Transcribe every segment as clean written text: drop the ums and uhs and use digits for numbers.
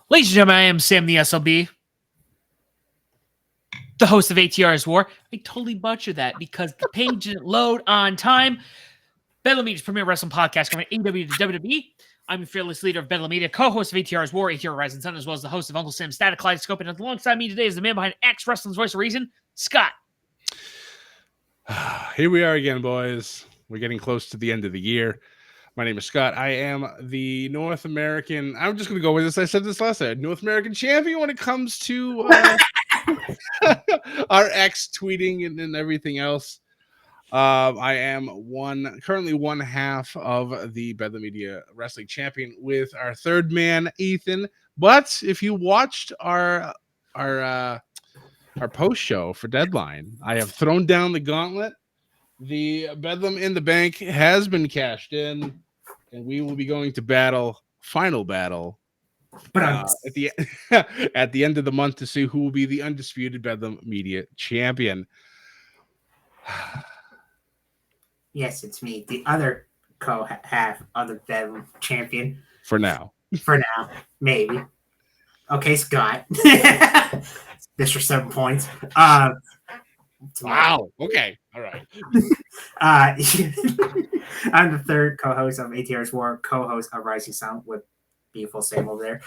Ladies and gentlemen, I am Sam the SLB, the host of ATR's War. I totally butchered that because the page didn't load on time. Bedlam Media's premier wrestling podcast covering AEW to WWE. I'm your fearless leader of Bedlam Media, co-host of ATR's War, ATR Rising Sun, as well as the host of Uncle Sam's Static Kaleidoscope. And alongside me today is the man behind X Wrestling's Voice of Reason, Scott. Here we are again, boys. We're getting close to the end of the year. My name is Scott. I am the North American. I'm just going to go with this. I said this last time. North American champion when it comes to our ex tweeting and everything else. I am currently one half of the Bedlam Media Wrestling Champion with our third man, Ethan. But if you watched our post show for Deadline, I have thrown down the gauntlet. The Bedlam in the Bank has been cashed in, and we will be going to final battle at the at the end of the month to see who will be the undisputed Bedlam Media champion. Yes, it's me, the other co-half of the Bedlam champion. For now. Maybe. Okay, Scott. This for 7 points. Wow. Okay. All right. I'm the third co-host of ATR's War, co-host of Rising Sun with beautiful Sam over there.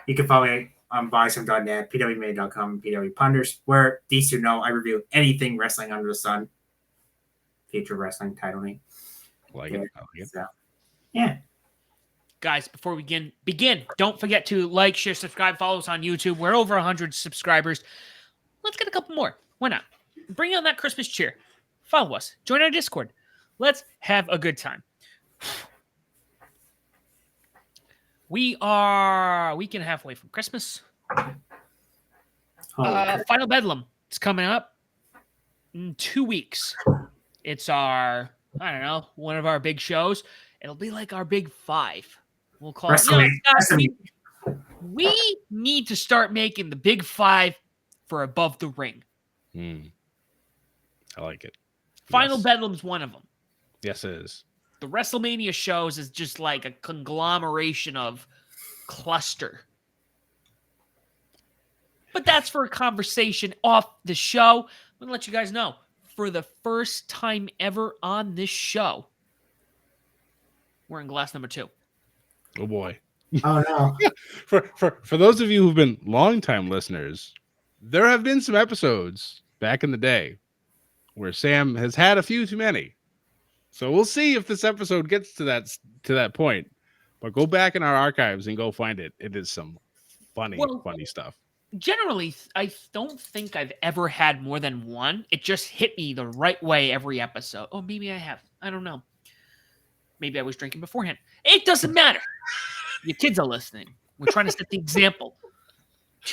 You can follow me on bodyslam.net, pwmade.com, PW Punders, where these two know I review anything wrestling under the sun. Future wrestling title name. Like it. So, yeah. Guys, before we begin, don't forget to like, share, subscribe, follow us on YouTube. We're over 100 subscribers. Let's get a couple more. Why not? Bring on that Christmas cheer. Follow us. Join our Discord. Let's have a good time. We are a week and a half away from Christmas. Final Bedlam is coming up in 2 weeks. It's one of our big shows. It'll be like our big 5. We'll call it. We need to start making the big 5 for Above the Ring. I like it. Final Bedlam's one of them. Yes, it is. The WrestleMania shows is just like a conglomeration of cluster. But that's for a conversation off the show. I'm going to let you guys know. For the first time ever on this show, we're in glass number 2. Oh, boy. Oh, no. For those of you who've been longtime listeners, there have been some episodes back in the day where Sam has had a few too many. So we'll see if this episode gets to that point. But go back in our archives and go find it. It is some funny stuff. Generally, I don't think I've ever had more than one. It just hit me the right way every episode. Oh, maybe I have. I don't know. Maybe I was drinking beforehand. It doesn't matter. Your kids are listening. We're trying to set the example.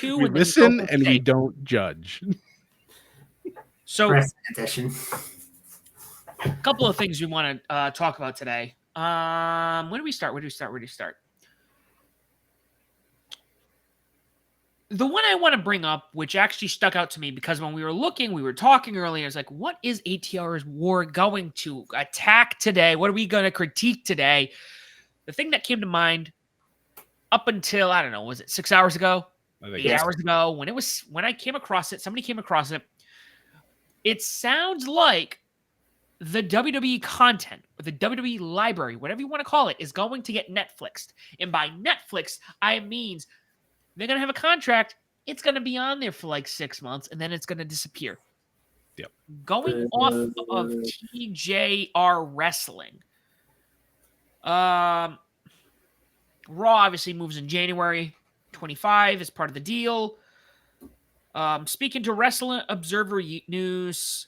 We listen and we don't judge. So, a couple of things we want to talk about today. When do we start? Where do we start? The one I want to bring up, which actually stuck out to me, because when we were talking earlier, I was like, what is ATR's War going to attack today? What are we going to critique today? The thing that came to mind up until, I don't know, was it 6 hours ago? 8 hours ago? When I came across it, somebody came across it. It sounds like the WWE content, or the WWE library, whatever you want to call it, is going to get Netflixed. And by Netflix, I means they're going to have a contract. It's going to be on there for like 6 months, and then it's going to disappear. Yep. Going off of TJR Wrestling. Raw obviously moves in January 25 as part of the deal. Speaking to Wrestling Observer News,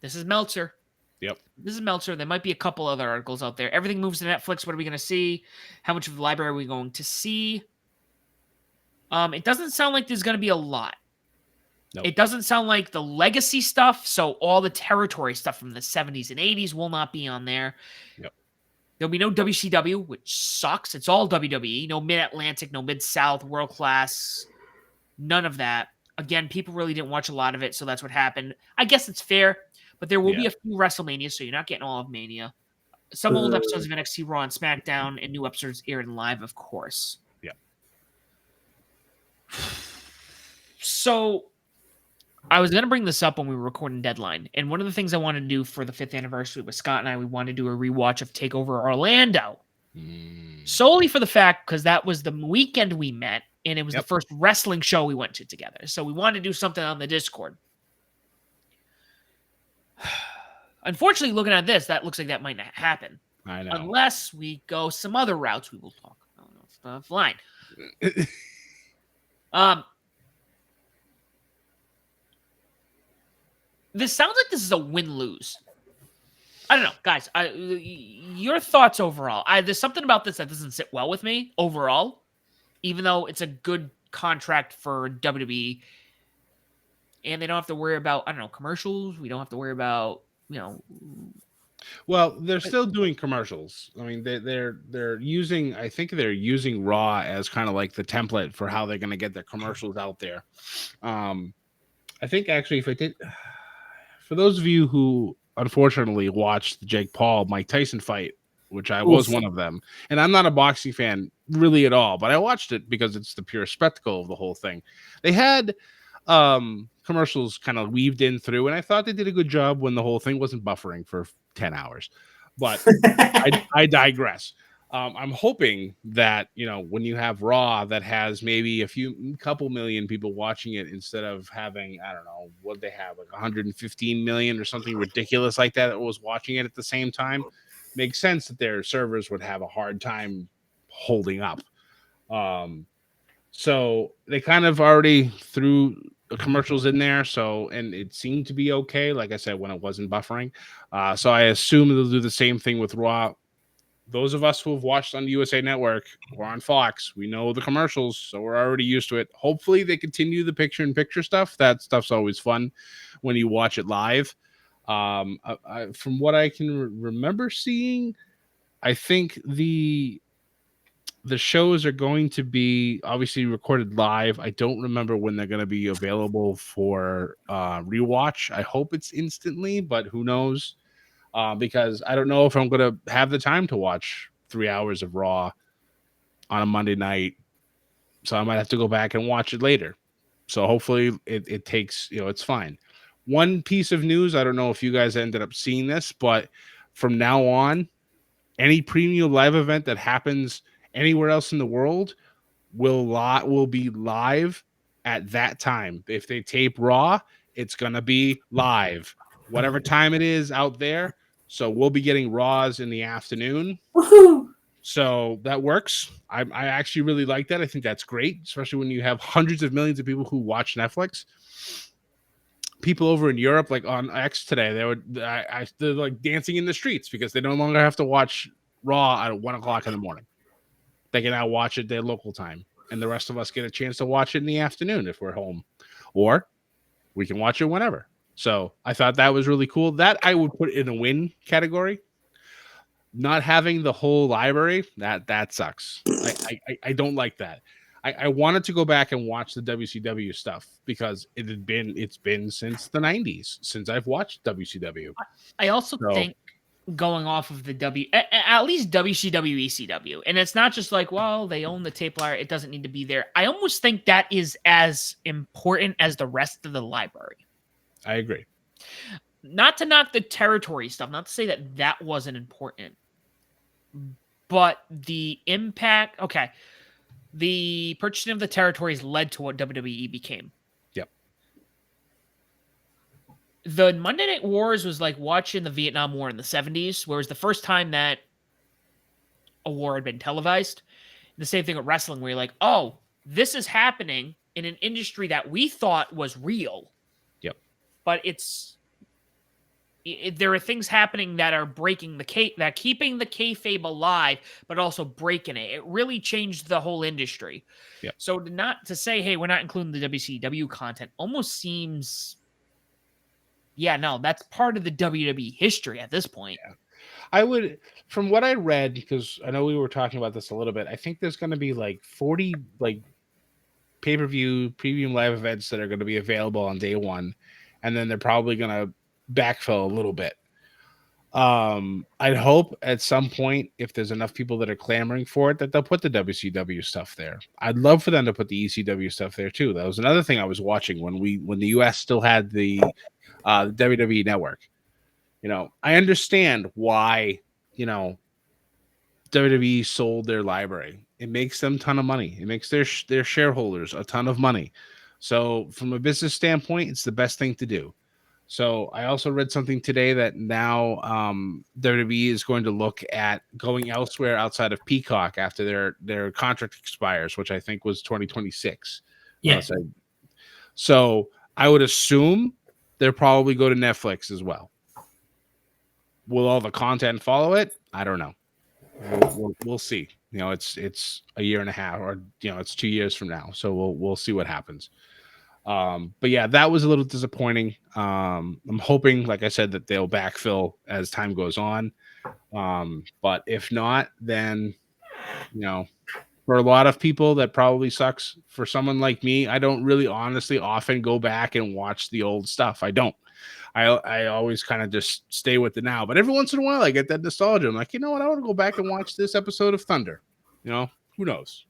this is Meltzer. Yep. This is Meltzer. There might be a couple other articles out there. Everything moves to Netflix. What are we going to see? How much of the library are we going to see? It doesn't sound like there's going to be a lot. Nope. It doesn't sound like the legacy stuff, so all the territory stuff from the 70s and 80s will not be on there. Yep. There'll be no WCW, which sucks. It's all WWE. No Mid-Atlantic, no Mid-South, World Class. None of that. Again, people really didn't watch a lot of it, so that's what happened. I guess it's fair, but there will be a few WrestleManias, so you're not getting all of Mania. Some old episodes of NXT Raw and SmackDown, and new episodes aired live, of course. Yeah. So I was going to bring this up when we were recording Deadline. And one of the things I wanted to do for the 5th anniversary with Scott and I, we wanted to do a rewatch of TakeOver Orlando. Solely for the fact, because that was the weekend we met, and it was the first wrestling show we went to together. So we wanted to do something on the Discord. Unfortunately, looking at this, that looks like that might not happen. I know. Unless we go some other routes we will talk about offline. This sounds like this is a win-lose. I don't know, guys. Your thoughts overall? There's something about this that doesn't sit well with me overall, even though it's a good contract for WWE, and they don't have to worry about commercials. We don't have to worry about Well, they're still doing commercials. I mean, they're using. I think they're using Raw as kind of like the template for how they're going to get their commercials out there. I think actually, if I did, for those of you who unfortunately watched the Jake Paul Mike Tyson fight, which I was one of them, and I'm not a boxing fan really at all, but I watched it because it's the pure spectacle of the whole thing. They had commercials kind of weaved in through, and I thought they did a good job when the whole thing wasn't buffering for 10 hours. But I digress. I'm hoping that, when you have Raw that has maybe a couple million people watching it instead of having, I don't know, what they have, like 115 million or something ridiculous like that was watching it at the same time, makes sense that their servers would have a hard time holding up. So they kind of already threw the commercials in there. So, and it seemed to be okay. Like I said, when it wasn't buffering. So I assume they'll do the same thing with Raw. Those of us who have watched on the USA Network or on Fox, we know the commercials, so we're already used to it. Hopefully they continue the picture-in-picture stuff. That stuff's always fun when you watch it live. From what I can remember seeing, I think the shows are going to be obviously recorded live. I don't remember when they're going to be available for rewatch. I hope it's instantly, but who knows? Because I don't know if I'm going to have the time to watch 3 hours of Raw on a Monday night. So I might have to go back and watch it later. So hopefully it takes, it's fine. One piece of news, I don't know if you guys ended up seeing this, but from now on, any premium live event that happens anywhere else in the world will be live at that time. If they tape Raw, it's going to be live. Whatever time it is out there. So we'll be getting Raws in the afternoon. Woohoo! So that works. I actually really like that. I think that's great, especially when you have hundreds of millions of people who watch Netflix. People over in Europe, like on X today, they're like dancing in the streets because they no longer have to watch Raw at 1 o'clock in the morning. They can now watch it their local time, and the rest of us get a chance to watch it in the afternoon if we're home, or we can watch it whenever. So I thought that was really cool. That I would put in a win category. Not having the whole library, that sucks. I don't like that. I wanted to go back and watch the WCW stuff because it's been since the 90s since I've watched WCW. I also think going off of the at least WCW, ECW, and it's not just like, well, they own the tape library, it doesn't need to be there. I almost think that is as important as the rest of the library. I agree. Not to knock the territory stuff, not to say that wasn't important, but the impact, okay, the purchasing of the territories led to what WWE became. Yep. The Monday Night Wars was like watching the Vietnam War in the 70s, where it was the first time that a war had been televised. The same thing with wrestling, where you're like, oh, this is happening in an industry that we thought was real. Yep. But there are things happening that are breaking that keeping the kayfabe alive, but also breaking it. It really changed the whole industry. Yep. So not to say, hey, we're not including the WCW content, almost seems, yeah, no, that's part of the WWE history at this point. Yeah. I would, from what I read, because I know we were talking about this a little bit, I think there's going to be like 40 like pay-per-view premium live events that are going to be available on day one, and then they're probably going to backfill a little bit. I'd hope at some point, if there's enough people that are clamoring for it, that they'll put the WCW stuff there. I'd love for them to put the ECW stuff there too. That was another thing I was watching when the US still had the WWE network. You know, I understand why, you know, WWE sold their library. It makes them a ton of money. It makes their shareholders a ton of money. So from a business standpoint, it's the best thing to do. So I also read something today that now WWE is going to look at going elsewhere outside of Peacock after their contract expires, which I think was 2026. Yeah. So I would assume they'll probably go to Netflix as well. Will all the content follow it? I don't know. We'll see. You know, it's a year and a half, or you know, it's 2 years from now. So we'll see what happens. But yeah, that was a little disappointing. I'm hoping, like I said, that they'll backfill as time goes on. But if not, then you know, for a lot of people, that probably sucks. For someone like me, I don't really honestly often go back and watch the old stuff. I don't. I always kind of just stay with it now. But every once in a while, I get that nostalgia. I'm like, you know what? I want to go back and watch this episode of Thunder. You know, who knows?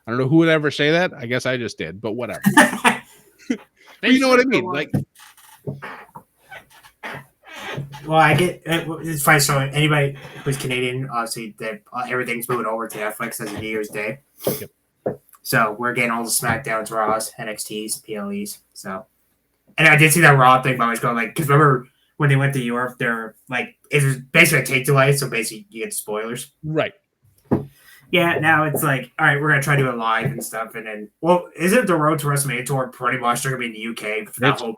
I don't know who would ever say that. I guess I just did, but whatever. But you know what I mean? Like, well, I get it's fine. So anybody who's Canadian, obviously, that everything's moving over to Netflix as a New Year's Day. Yep. So we're getting all the SmackDowns, Raws, NXTs, PLEs. So, and I did see that Raw thing, but I was going like, because remember when they went to Europe, they're like, it was basically a take delay, so basically you get spoilers. Right. Yeah, now it's like, all right, we're gonna try to do it live and stuff, and then, well, isn't the road to WrestleMania tour pretty much they're gonna be in the UK for that whole?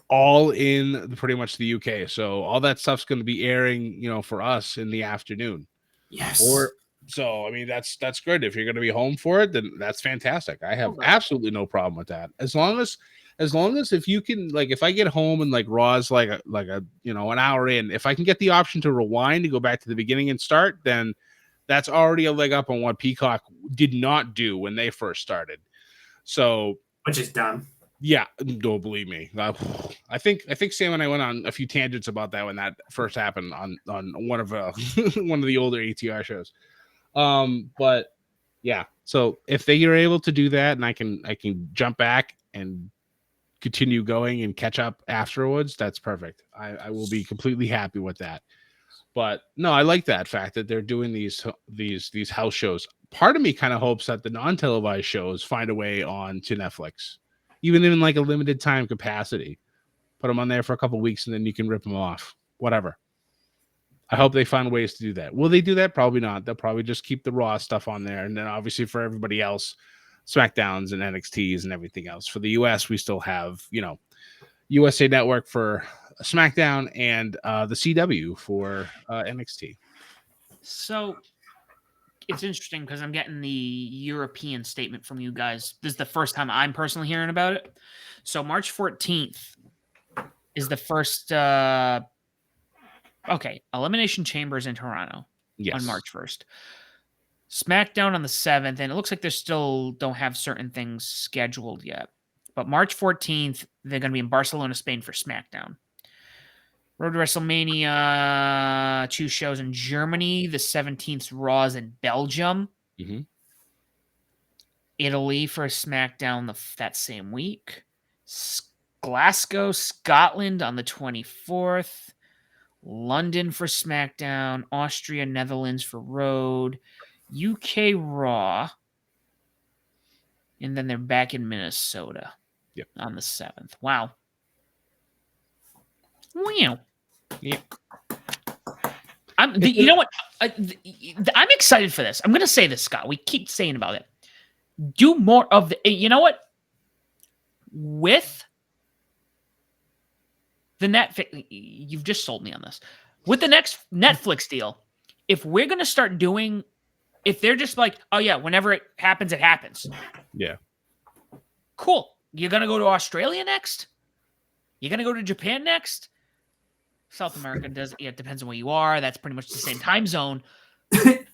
All in pretty much the UK, so all that stuff's going to be airing, you know, for us in the afternoon. Yes. Or so, I mean, that's good. If you're going to be home for it, then that's fantastic. I have absolutely no problem with that. As long as if you can, like, if I get home and like Raw's like a you know, an hour in, if I can get the option to rewind to go back to the beginning and start, then that's already a leg up on what Peacock did not do when they first started. So, which is dumb. Yeah, don't believe me. I think Sam and I went on a few tangents about that when that first happened on one of one of the older ATR shows. But yeah, so if they are able to do that, and I can jump back and continue going and catch up afterwards, that's perfect. I will be completely happy with that. But no, I like that fact that they're doing these house shows. Part of me kind of hopes that the non-televised shows find a way on to Netflix, even in like a limited time capacity. Put them on there for a couple of weeks and then you can rip them off. Whatever. I hope they find ways to do that. Will they do that? Probably not. They'll probably just keep the Raw stuff on there. And then obviously for everybody else, SmackDowns and NXTs and everything else. For the US, we still have, you know, USA Network for SmackDown and the CW for NXT. So it's interesting because I'm getting the European statement from you guys. This is the first time I'm personally hearing about it. So March 14th is the first Elimination Chambers in Toronto on March 1st. SmackDown on the 7th, and it looks like they still don't have certain things scheduled yet. But March 14th, they're going to be in Barcelona, Spain for SmackDown. Road to WrestleMania, 2 shows in Germany. The 17th, Raw's in Belgium. Mm-hmm. Italy for SmackDown that same week. Glasgow, Scotland on the 24th. London for SmackDown. Austria, Netherlands for Road. UK Raw. And then they're back in Minnesota on the 7th. Wow. Yeah. You know what? I'm excited for this. I'm going to say this, Scott. We keep saying about it. Do more of the. You know what? With the Netflix, you've just sold me on this. With the next Netflix deal, if we're going to start doing, if they're just like, oh yeah, whenever it happens, it happens. Yeah. Cool. You're going to go to Australia next? You're going to go to Japan next? South America does. Yeah, it depends on where you are. That's pretty much the same time zone. But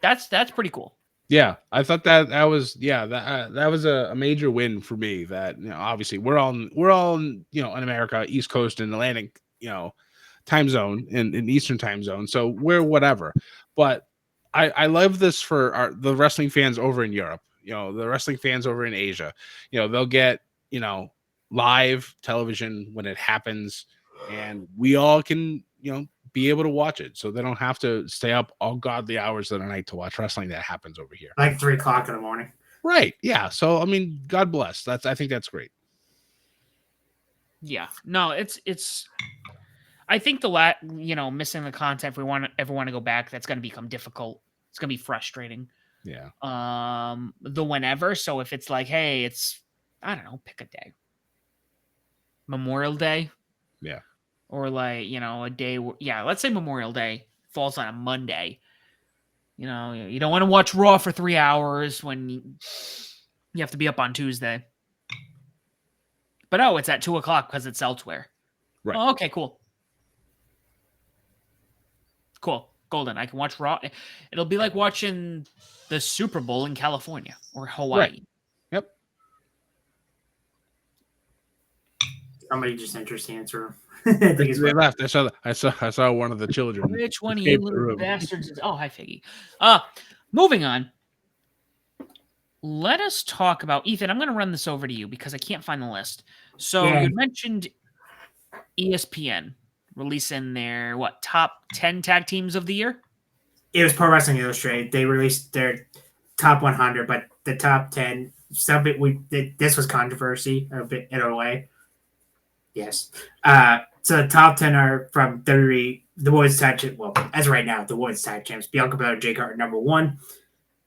that's pretty cool. Yeah, I thought that was that was a major win for me. That obviously we're all in, in America, East Coast and Atlantic, time zone in Eastern time zone, so we're whatever. But I love this for the wrestling fans over in Europe. The wrestling fans over in Asia. They'll get live television when it happens, and we all can be able to watch it, so they don't have to stay up all godly hours of the night to watch wrestling that happens over here. Like 3 o'clock in the morning. Right? Yeah. So I mean, God bless. I think that's great. Yeah. No, it's. I think missing the content. If we ever want to go back, that's going to become difficult. It's going to be frustrating. Yeah. The whenever. So if it's like, hey, it's I don't know, pick a day. Memorial Day. Yeah. Or like a day. Let's say Memorial Day falls on a Monday. You don't want to watch Raw for 3 hours when you have to be up on Tuesday. But it's at 2:00 because it's elsewhere. Right. Oh, okay, cool. Cool. Golden. I can watch Raw. It'll be like watching the Super Bowl in California or Hawaii. Right. Yep. Somebody just enters the answer. I think they left. I saw one of the children. Which one of you little bastards is? Oh, hi, Figgy. Moving on. Let us talk about Ethan. I'm going to run this over to you because I can't find the list. So you mentioned ESPN releasing their top 10 tag teams of the year. It was Pro Wrestling Illustrated. They released their top 100, but the top 10. This was controversy a bit in a way. Yes. So the top 10 are from WWE, the Women's Tag Champs. Well, as of right now, the Women's Tag Champs. Bianca Belair, Jay Carter, number 1.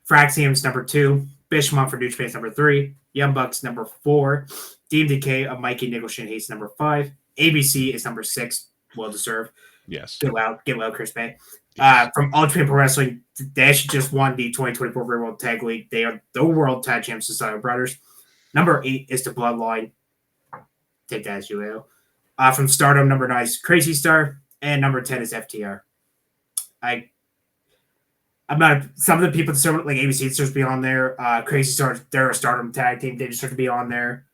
Fraxium's number 2. Bishamon for New Space, number 3. Young Bucks, number 4. DMDK of Mikey Nicholson Hayes, number 5. ABC is number 6. Well deserved. Yes. Get well, Chris Bay. From Ultimate Pro Wrestling, they actually just won the 2024 Real World Tag League. They are the World Tag Champs, the Steiner Brothers. Number 8 is the Bloodline. Take that as you will. From Stardom, number 9 is Crazy Star, and number 10 is FTR. I'm not. Some of the people deserve like ABC deserves to be on there. Crazy Star, they're a Stardom tag team. They deserve to be on there.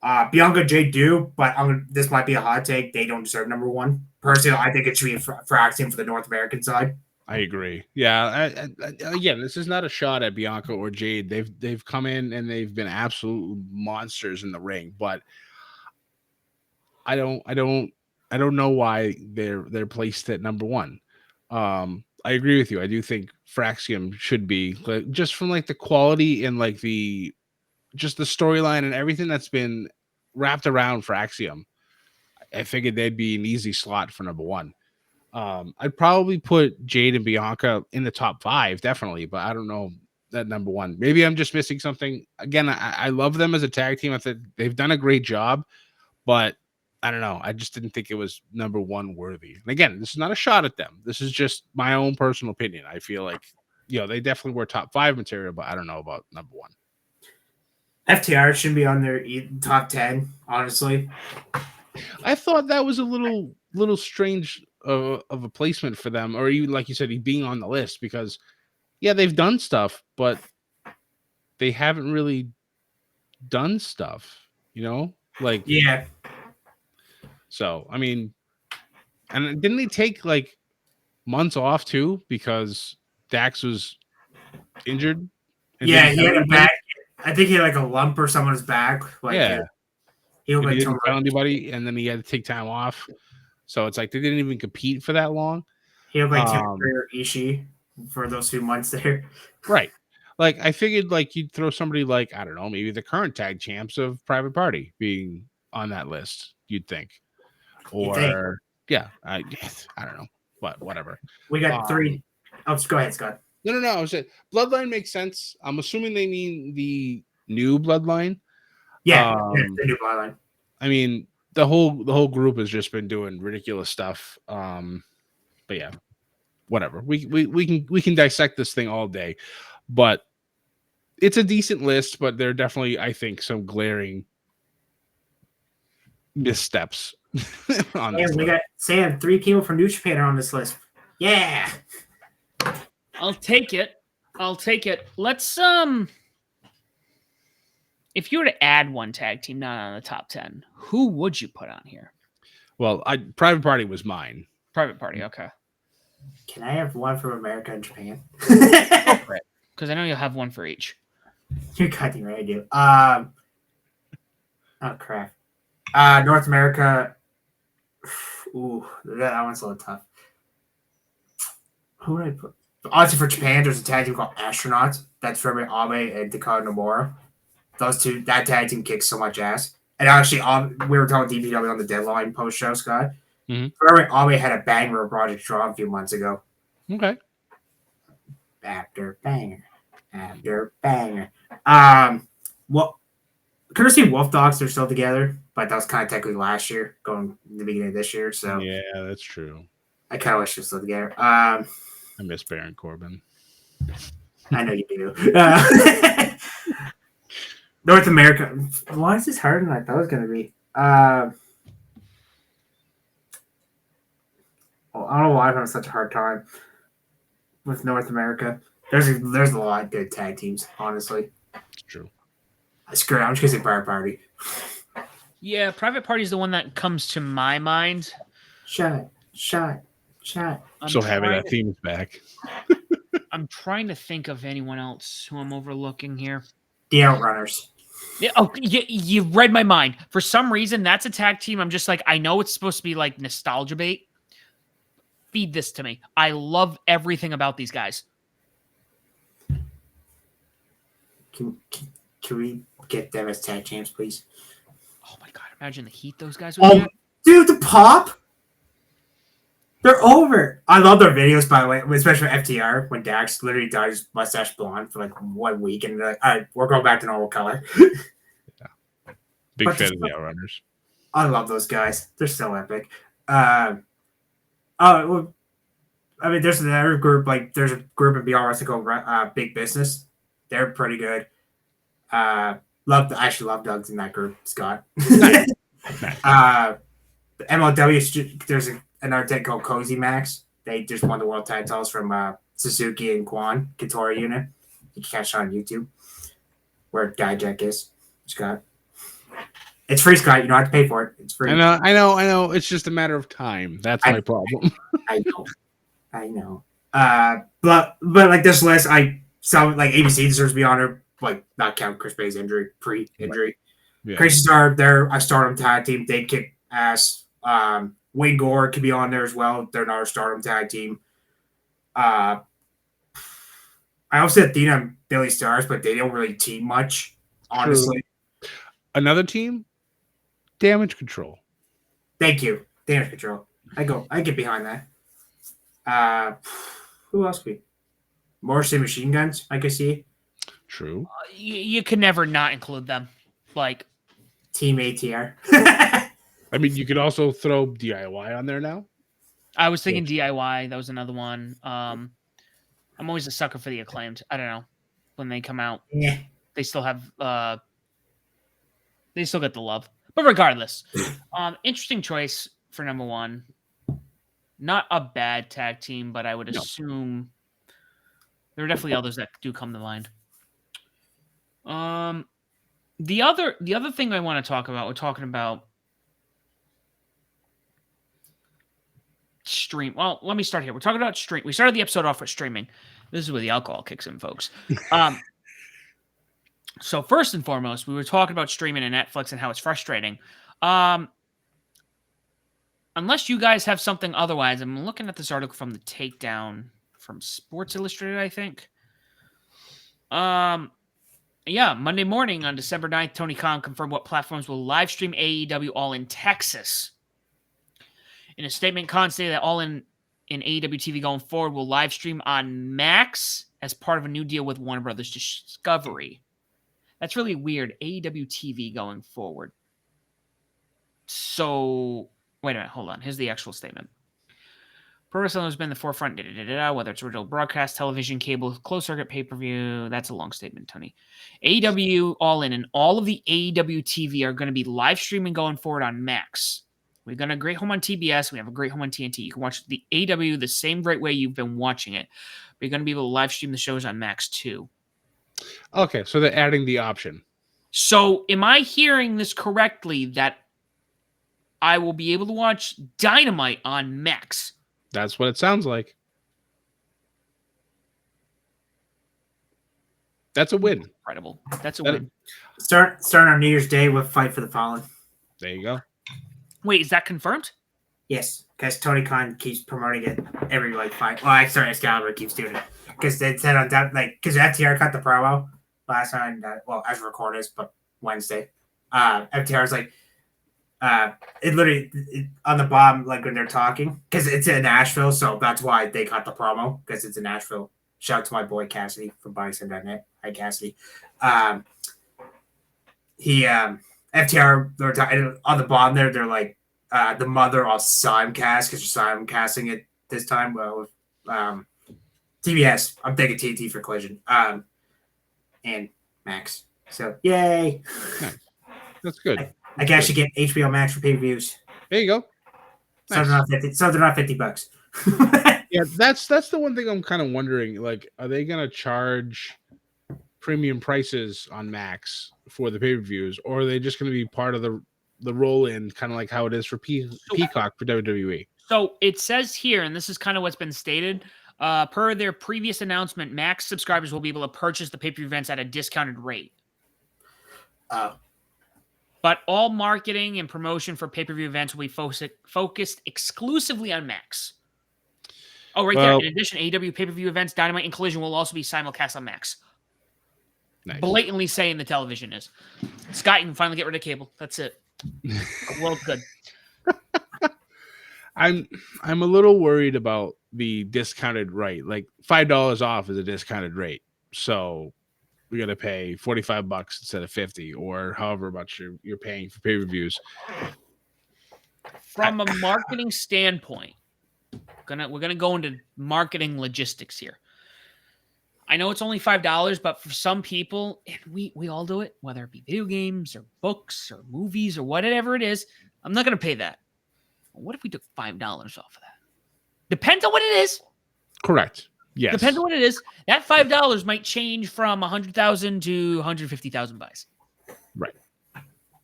Bianca J do, but this might be a hot take. They don't deserve number 1. Personally, I think it should be for Axiom for the North American side. I agree. Yeah. Again, this is not a shot at Bianca or Jade. They've come in and they've been absolute monsters in the ring, but I don't know why they're placed at number 1. I agree with you. I do think Fraxium should be just from like the quality and like the storyline and everything that's been wrapped around Fraxium. I figured they'd be an easy slot for number 1. I'd probably put Jade and Bianca in the top 5, definitely, but I don't know that number 1. Maybe I'm just missing something. Again, I love them as a tag team. I think they've done a great job, but I don't know. I just didn't think it was number 1 worthy. And again, this is not a shot at them. This is just my own personal opinion. I feel like, they definitely were top 5 material, but I don't know about number 1. FTR should be on their top 10, honestly. I thought that was a little strange of a placement for them, or even like you said, being on the list, because they've done stuff, but they haven't really done stuff, like So I mean, and didn't they take like months off too because Dax was injured? He had a back. I think he had like a lump or someone's back. Like, he didn't tell anybody, and then he had to take time off. So it's like they didn't even compete for that long. He had like Ishii for those few months there. Right. Like I figured like you'd throw somebody like, I don't know, maybe the current tag champs of Private Party being on that list, you'd think. Or I don't know. But whatever. We got 3. Oh, go ahead, Scott. No. I was saying Bloodline makes sense. I'm assuming they mean the new Bloodline. Yeah, the new Bloodline. I mean, the whole group has just been doing ridiculous stuff. But yeah, whatever. We can dissect this thing all day, but it's a decent list. But there are definitely, I think, some glaring missteps. We got Sam. 3 people from New Japan are on this list. Yeah, I'll take it. I'll take it. Let's if you were to add one tag team not on the top 10, who would you put on here? Well, Private Party was mine. Private Party, okay. Can I have one from America and Japan? Go for it. Because I know you'll have one for each. You're goddamn right I do. Oh crap. North America. Ooh, that one's a little tough. Who would I put? Honestly, for Japan, there's a tag team called Astronauts. That's Remy Abe and Dakota Nomura. Those two, that tag team kicks so much ass. And actually, we were talking DPW on the Deadline post show, Scott. Remy Abe had a banger of Project Strong a few months ago. Okay. After banger. After banger. Well, Courtesy Wolf Dogs are still together, but that was kind of technically last year, going in the beginning of this year. So yeah, that's true. I kind of wish they're still together. I miss Baron Corbin. I know you do. North America. Why is this harder than I thought it was going to be? I don't know why I'm having such a hard time with North America. There's a lot of good tag teams, honestly. It's true. Screw it. I'm just going to say Private Party. Yeah, Private Party is the one that comes to my mind. Shut. I'm so happy that theme is back. I'm trying to think of anyone else who I'm overlooking here. The Outrunners. Yeah, oh, you read my mind. For some reason, that's a tag team. I'm just like, I know it's supposed to be like nostalgia bait. Feed this to me. I love everything about these guys. Can we get them as tag champs, please? Oh my god! Imagine the heat those guys would get. Dude, the pop. They're over. I love their videos, by the way, especially FTR when Dax literally dyed his mustache blonde for like 1 week, and they're like, all right, we're going back to normal color. Yeah. Big fan of the Outrunners. I love those guys. They're so epic. Well, I mean, there's another group, there's a group in BR Wrestling called Big Business. They're pretty good. I actually love Doug's in that group, Scott. Nice. The MLW, there's another tag called Cozy Max. They just won the world titles from Suzuki and Kwan Katori unit. You can catch it on YouTube where Guy Jack is. Scott, it's free, Scott. You don't have to pay for it. It's free. I know. It's just a matter of time. That's my problem. I know. But like this list, I saw like ABC deserves to be honored. Like not count Chris Bay's injury, pre-injury. Yeah. Crazy Star, they're a Stardom tag team. They kick ass. Wayne Gore could be on there as well. They're not a Stardom tag team. I also said Athena and Billy Stars, but they don't really team much, honestly. True. Another team, Damage Control. Thank you, Damage Control. I get behind that. Who else could be? Morrissey Machine Guns, I can see. True. You can never not include them. Like Team ATR. I mean, you could also throw DIY on there now. I was thinking DIY. That was another one. I'm always a sucker for the Acclaimed. I don't know. When they come out, Yeah. they still have they still get the love. But regardless, interesting choice for number one. Not a bad tag team, but I would assume there are definitely others that do come to mind. The other thing I want to talk about, we're talking about stream. Well, let me start here. We're talking about stream. We started the episode off with streaming. This is where the alcohol kicks in, folks. So first and foremost, we were talking about streaming and Netflix and how it's frustrating. Unless you guys have something otherwise, I'm looking at this article from the Takedown from Sports Illustrated, I think. Yeah, Monday morning on December 9th, Tony Khan confirmed what platforms will live stream AEW All In Texas. In a statement, Khan stated that All In AEW TV going forward will live stream on Max as part of a new deal with Warner Brothers Discovery. That's really weird. AEW TV going forward. So, wait a minute. Hold on. Here's the actual statement. Pro wrestling has been the forefront, whether it's original broadcast, television, cable, closed circuit, pay-per-view. That's a long statement, Tony. AEW All In and all of the AEW TV are going to be live streaming going forward on Max. We've got a great home on TBS. We have a great home on TNT. You can watch the AEW the same great way you've been watching it. But you're going to be able to live stream the shows on Max too. Okay, so they're adding the option. So am I hearing this correctly that I will be able to watch Dynamite on Max? That's what it sounds like. That's a win. Incredible. That's a win. Start on New Year's Day with Fight for the Fallen. There you go. Wait, is that confirmed? Yes, because Tony Khan keeps promoting it every fight. Well, sorry, Excalibur keeps doing it because they said on that because FTR cut the promo last time. As recorded, but Wednesday. FTR's it literally on the bottom when they're talking because it's in Nashville, so that's why they cut the promo because it's in Nashville. Shout out to my boy Cassidy from Bison.net. Hi Cassidy. FTR they're talking on the bottom there. They're like. The mother of simulcast because you're simulcasting it this time. Well, TBS. I'm thinking TNT for Collision. And Max. So yay! Nice. That's good. I guess you get HBO Max for pay-per-views. There you go. Nice. So they're not $50. Yeah, that's the one thing I'm kind of wondering. Like, are they gonna charge premium prices on Max for the pay-per-views, or are they just gonna be part of the roll-in, kind of like how it is for Peacock for WWE? So it says here, and this is kind of what's been stated, per their previous announcement, Max subscribers will be able to purchase the pay-per-view events at a discounted rate. But all marketing and promotion for pay-per-view events will be focused exclusively on Max. Oh, right there. In addition, AEW pay-per-view events, Dynamite and Collision will also be simulcast on Max. Nice. Blatantly saying the television is. Scott, you can finally get rid of cable. That's it. The world's good. I'm a little worried about the discounted rate. Like $5 off is a discounted rate, so we got to pay $45 instead of $50, or however much you're paying for pay-per-views. From a marketing standpoint, we're gonna go into marketing logistics here. I know it's only $5, but for some people, and we all do it, whether it be video games or books or movies or whatever it is, I'm not going to pay that. What if we took $5 off of that? Depends on what it is. Correct. Yes. Depends on what it is. That $5 might change from 100,000 to 150,000 buys. Right.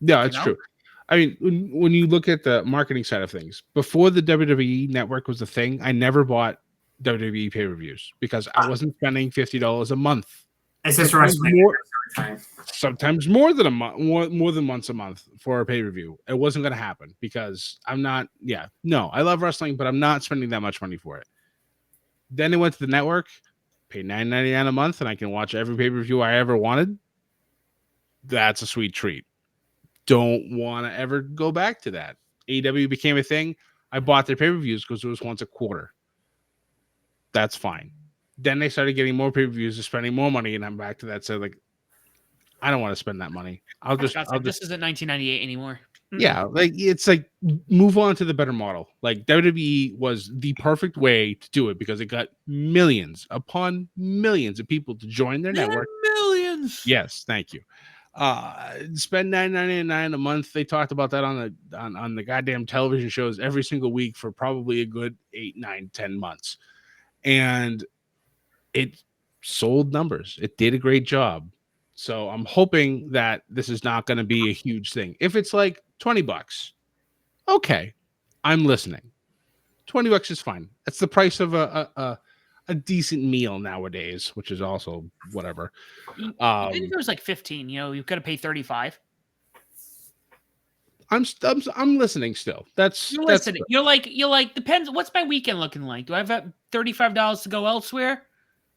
Yeah, it's true. I mean, when you look at the marketing side of things, before the WWE network was a thing, I never bought WWE pay-per-views because I wasn't spending $50 a month. It's just sometimes more than a month, more than once a month for a pay-per-view. It wasn't going to happen because I'm not. Yeah, no, I love wrestling, but I'm not spending that much money for it. Then it went to the network, pay $9.99 a month, and I can watch every pay-per-view I ever wanted. That's a sweet treat. Don't want to ever go back to that. AEW became a thing. I bought their pay-per-views because it was once a quarter. That's fine. Then they started getting more pay-per-views and spending more money, and I'm back to that. So I don't want to spend that money. This isn't 1998 anymore. Yeah, it's move on to the better model. Like WWE was the perfect way to do it because it got millions upon millions of people to join their network. Millions. Yes, thank you. Spend $9.99 a month. They talked about that on the goddamn television shows every single week for probably a good 8, 9, 10 months. And it sold numbers. It did a great job. So I'm hoping that this is not going to be a huge thing. If it's like $20, okay, I'm listening. $20 is fine. That's the price of a decent meal nowadays, which is also whatever. I think it was like 15. You've got to pay 35. I'm listening still. You're listening. You're like depends. What's my weekend looking like? Do I have $35 to go elsewhere,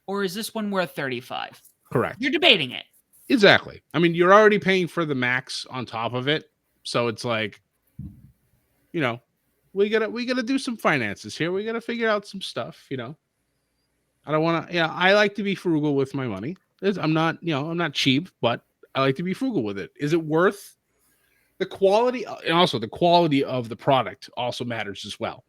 or is this one worth 35? Correct. You're debating it. Exactly. I mean, you're already paying for the Max on top of it, so it's like, we gotta do some finances here. We gotta figure out some stuff. I don't want to. I like to be frugal with my money. I'm not cheap, but I like to be frugal with it. Is it worth the quality? And also the quality of the product also matters as well.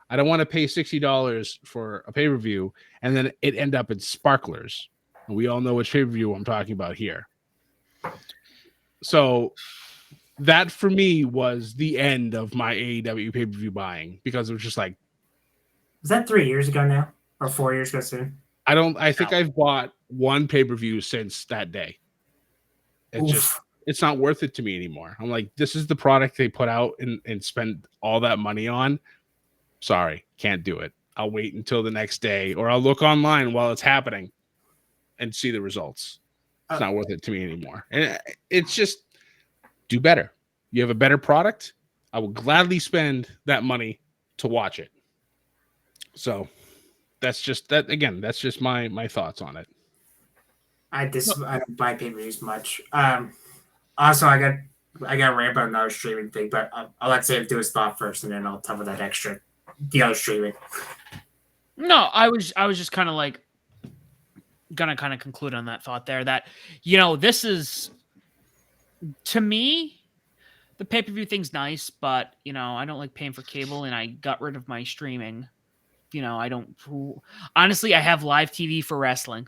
I don't want to pay $60 for a pay-per-view and then it end up in sparklers. And we all know which pay-per-view I'm talking about here. So that for me was the end of my AEW pay-per-view buying because it was just like, Was that 3 years ago now? Or 4 years ago soon? I think I've bought one pay-per-view since that day. It's not worth it to me anymore. I'm like, this is the product they put out and spend all that money on. Sorry, can't do it. I'll wait until the next day, or I'll look online while it's happening and see the results. It's not worth it to me anymore. And it's just, do better. You have a better product, I will gladly spend that money to watch it. So that's just that. Again, that's just my thoughts on it. I don't buy pay-per-views much. Also, I got rant about another streaming thing, but I'll let Sam do his thought first, and then I'll cover that extra, the other streaming. No, I was just kind of like gonna kind of conclude on that thought there that, you know, this is, to me, the pay-per-view thing's nice, but, you know, I don't like paying for cable, and I got rid of my streaming. You know, I don't, honestly, I have live TV for wrestling,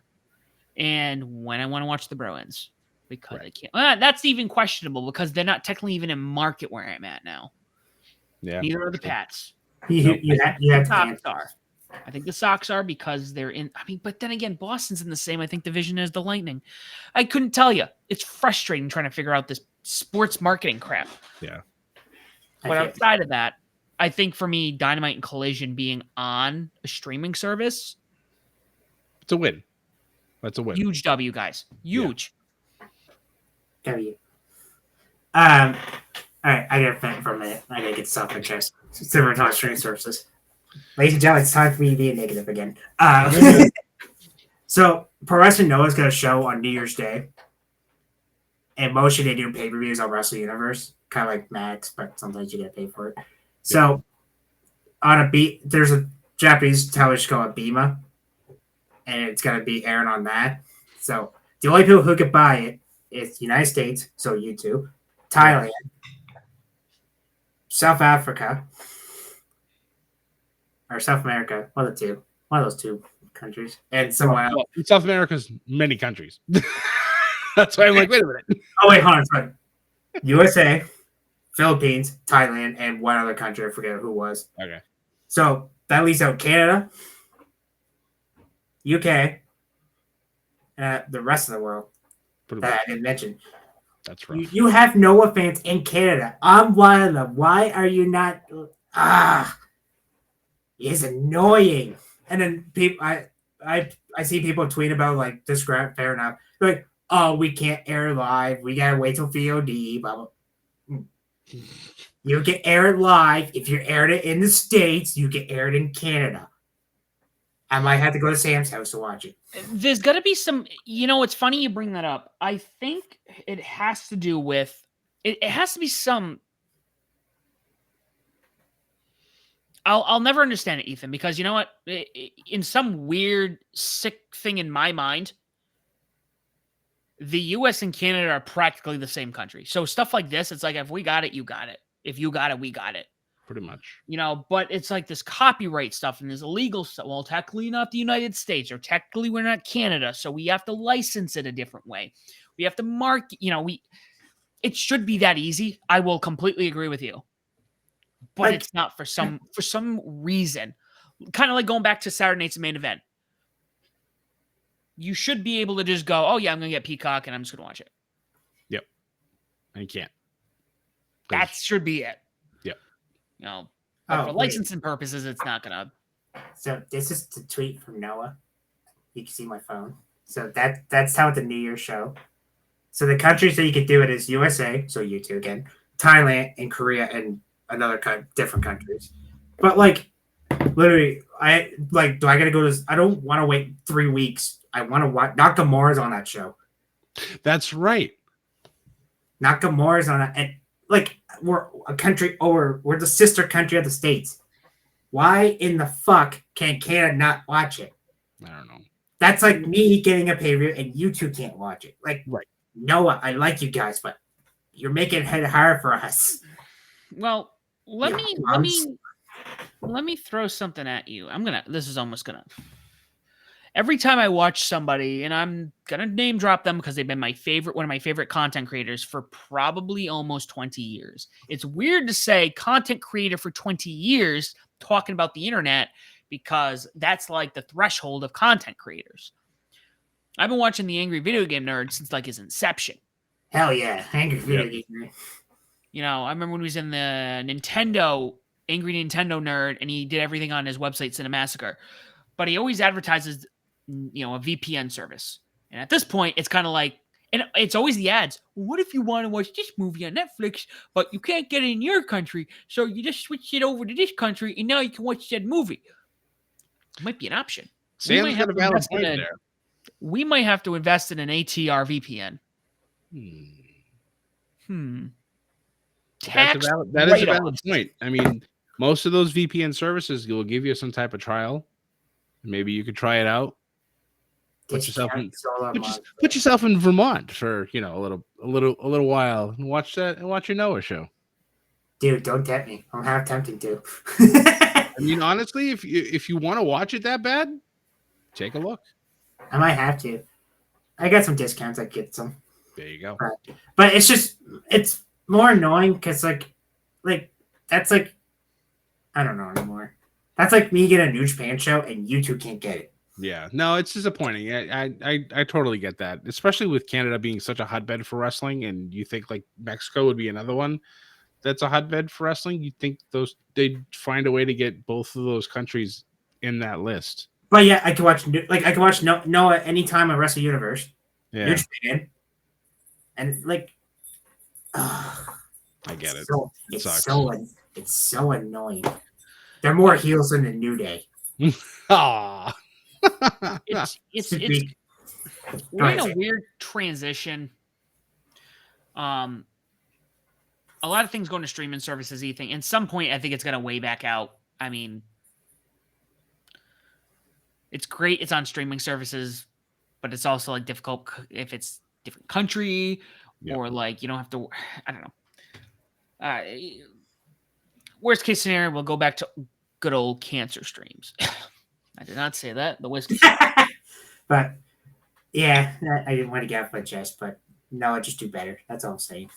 and when I want to watch the Bruins, because I can't, that's even questionable because they're not technically even in market where I'm at now. Yeah, neither are the Pats. You have Sox are. I think the Sox are because they're in. I mean, but then again, Boston's in the same, I think, division as the Lightning. I couldn't tell you. It's frustrating trying to figure out this sports marketing crap. Yeah. But outside of that, I think for me, Dynamite and Collision being on a streaming service, it's a win. That's a win. Huge W, guys. Huge. Yeah. W. All right, I gotta think for a minute. I gotta get self-interest. Similar to streaming services. Ladies and gentlemen, it's time for me to be a negative again. So, Pro Wrestling Noah's got a show on New Year's Day. And mostly they do pay-per-views on Wrestle Universe. Kind of like Max, but sometimes you get paid for it. So, there's a Japanese television called Bima. And it's going to be airing on that. So, the only people who could buy it is the United States, so YouTube, Thailand, South Africa, or South America, one of those two countries, and somewhere else. In South America's many countries. That's why I'm like, wait a minute. Oh wait, hold on, sorry. USA, Philippines, Thailand, and one other country. I forget who it was. Okay. So that leaves out Canada, UK, and the rest of the world that I didn't mention. That's rough. You have Noah fans in Canada. I'm one of them. Why are you not? It's annoying. And then people, I see people tweet about like this. Fair enough. Like, oh, we can't air live. We gotta wait till VOD. Blah, blah. You can air it live. If you aired it in the States, you can air it in Canada. I might have to go to Sam's house to watch it. There's got to be some, you know, it's funny you bring that up. I think it has to do with, it has to be some, I'll never understand it, Ethan, because you know what? In some weird, sick thing in my mind, the US and Canada are practically the same country. So stuff like this, it's like, if we got it, you got it. If you got it, we got it. Pretty much. You know, but it's like this copyright stuff and this illegal stuff. Well, technically not the United States, or technically we're not Canada, so we have to license it a different way. We have to market, you know, it should be that easy. I will completely agree with you. But it's not for some reason. Kind of like going back to Saturday Night's Main Event. You should be able to just go, oh yeah, I'm going to get Peacock and I'm just going to watch it. Yep. And you can't. That should be it. Yep. You know, for licensing purposes, it's not going to. So this is the tweet from Noah. You can see my phone. So that's how the New Year's show. So the countries that you could do it is USA, so YouTube again, Thailand, and Korea, and another different countries. But like, literally, do I gotta go to? I don't want to wait 3 weeks. I want to watch. Nakamura's on that show. That's right. Nakamura's on it, and like we're a country over. We're the sister country of the States. Why in the fuck can Canada not watch it? I don't know. That's like me getting a pay-per-view and you two can't watch it. Like, right. Noah, I like you guys, but you're making it hard for us. Well, let me throw something at you. This is almost gonna. every time I watch somebody, and I'm gonna name drop them because they've been one of my favorite content creators for probably almost 20 years. It's weird to say content creator for 20 years talking about the internet because that's like the threshold of content creators. I've been watching the Angry Video Game Nerd since like his inception. Hell yeah, angry video game. You know, I remember when he was in the Angry Nintendo Nerd, and he did everything on his website, Cinemassacre. But he always advertises, a VPN service. And at this point, it's kind of like, and it's always the ads. What if you want to watch this movie on Netflix, but you can't get it in your country? So you just switch it over to this country, and now you can watch that movie. It might be an option. Sam's got a valid point there. We might have to invest in an ATR VPN. That is a valid point. I mean, most of those VPN services will give you some type of trial. Maybe you could try it out. Put yourself in Vermont for a little while and watch your Noah show. Dude, don't tempt me. I'm half tempted to. I mean, honestly, if you want to watch it that bad, take a look. I might have to. I got some discounts. I get some. There you go. But it's more annoying because like that's like I don't know anymore. That's like me getting a New Japan show and you two can't get it. Yeah, no, it's disappointing. I totally get that, especially with Canada being such a hotbed for wrestling, and you think like Mexico would be another one that's a hotbed for wrestling. You think they'd find a way to get both of those countries in that list. But yeah, I can watch Noah anytime on Wrestle Universe. Yeah, New Japan, and like, I get it. It's so annoying. They're more heels than the New Day. Ah. We're in a weird transition. A lot of things going to streaming services, thing. At some point, I think it's going to weigh back out. I mean, it's great. It's on streaming services, but it's also like difficult if it's different country or like you don't have to. I don't know. Worst case scenario, we'll go back to good old cancer streams. I did not say that. The whiskey. But yeah, I didn't want to get off my chest, but no, I just do better. That's all I'm saying.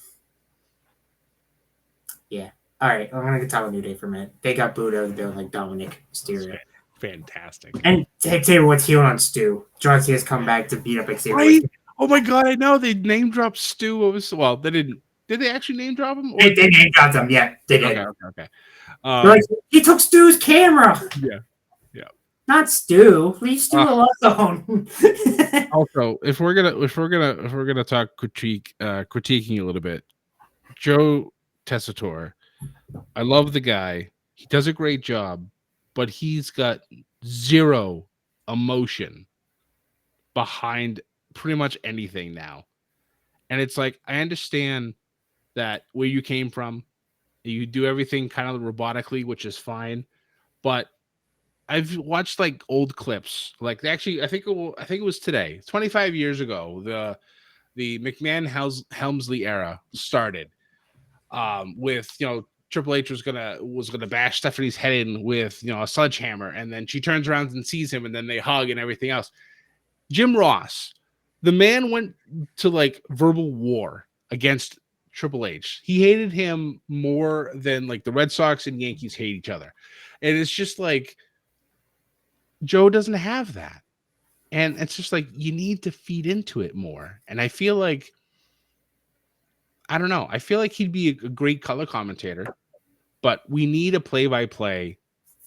Yeah. All right, I'm gonna talk about New Day for a minute. They got booed out of the building like Dominic Mysterio. Fantastic. And Xavier what's healing on Stu. John Cena's come back to beat up Xavier. Right? Oh my god, I know they name dropped Stu. They didn't. Did they actually name drop him? They name dropped him. Yeah, they did. Okay. Like, he took Stu's camera. Yeah. Not Stu. Leave Stu alone. Also, if we're gonna talk critiquing a little bit, Joe Tessitore, I love the guy. He does a great job, but he's got zero emotion behind pretty much anything now. And it's like, I understand that where you came from, you do everything kind of robotically, which is fine, but I've watched like old clips. Like actually, I think it was today, 25 years ago, the McMahon Helmsley era started with Triple H was gonna bash Stephanie's head in with a sledgehammer, and then she turns around and sees him, and then they hug and everything else. Jim Ross, the man went to like verbal war against Triple H. He hated him more than like the Red Sox and Yankees hate each other, and it's just like Joe doesn't have that, and it's just like you need to feed into it more. And I feel like I don't know. I feel like he'd be a great color commentator, but we need a play-by-play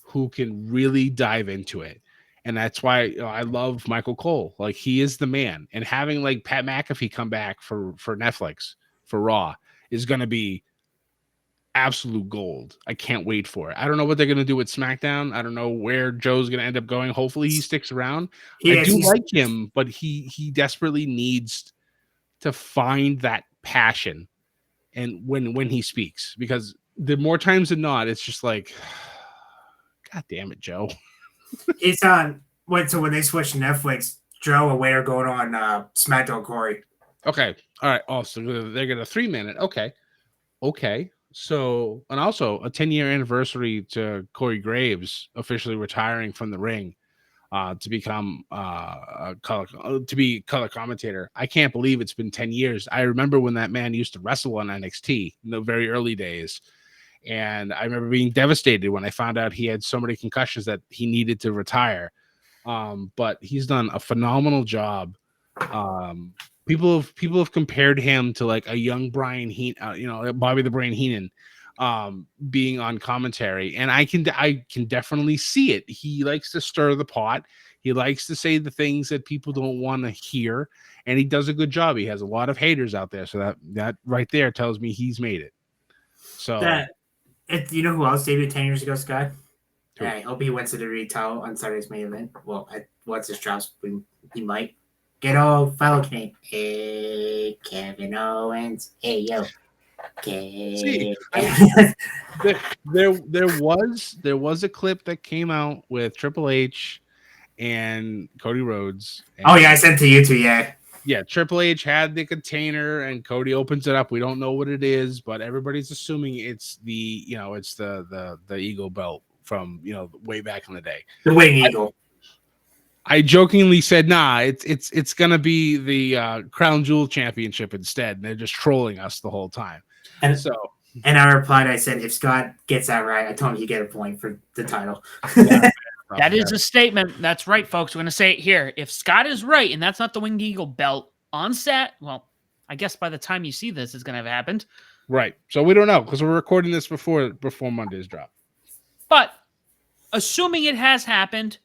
who can really dive into it. And that's why I love Michael Cole. Like, he is the man. And having like Pat McAfee come back for Netflix for Raw is going to be absolute gold. I can't wait for it. I don't know what they're going to do with SmackDown. I don't know where Joe's going to end up going. Hopefully he sticks around. I do like him, but he desperately needs to find that passion. And when he speaks, because the more times than not, it's just like, God damn it, Joe. It's on. So when they switch to Netflix, Joe and Wade are going on SmackDown Corey. Okay. All right. Also, they're going to 3-minute. Okay. So, and also a 10-year anniversary to Corey Graves officially retiring from the ring. to become to be color commentator. I can't believe it's been 10 years. I remember when that man used to wrestle on NXT in the very early days. And I remember being devastated when I found out he had so many concussions that he needed to retire. But he's done a phenomenal job. People have compared him to like a young Brian Bobby the Brain Heenan, being on commentary, and I can definitely see it. He likes to stir the pot. He likes to say the things that people don't want to hear, and he does a good job. He has a lot of haters out there, so that right there tells me he's made it. So you know who else debuted 10 years ago, Scott? Who? I hope he wins the retail on Saturday's main event. Well, once this drops, he might. Get old fellow Canadian. Hey, Kevin Owens. Hey, yo. See, there was a clip that came out with Triple H and Cody Rhodes. And oh yeah, I sent it to you too. Yeah, Triple H had the container, and Cody opens it up. We don't know what it is, but everybody's assuming it's the Eagle belt from way back in the day. The Wing Eagle. I jokingly said, "Nah, it's gonna be the Crown Jewel Championship instead." And they're just trolling us the whole time. And I replied, I said, if Scott gets that right, I told him you get a point for the title. Yeah, that is a statement. That's right, folks. We're gonna say it here. If Scott is right, and that's not the Winged Eagle belt on set, well, I guess by the time you see this, it's gonna have happened. Right. So we don't know because we're recording this before Monday's drop. But assuming it has happened,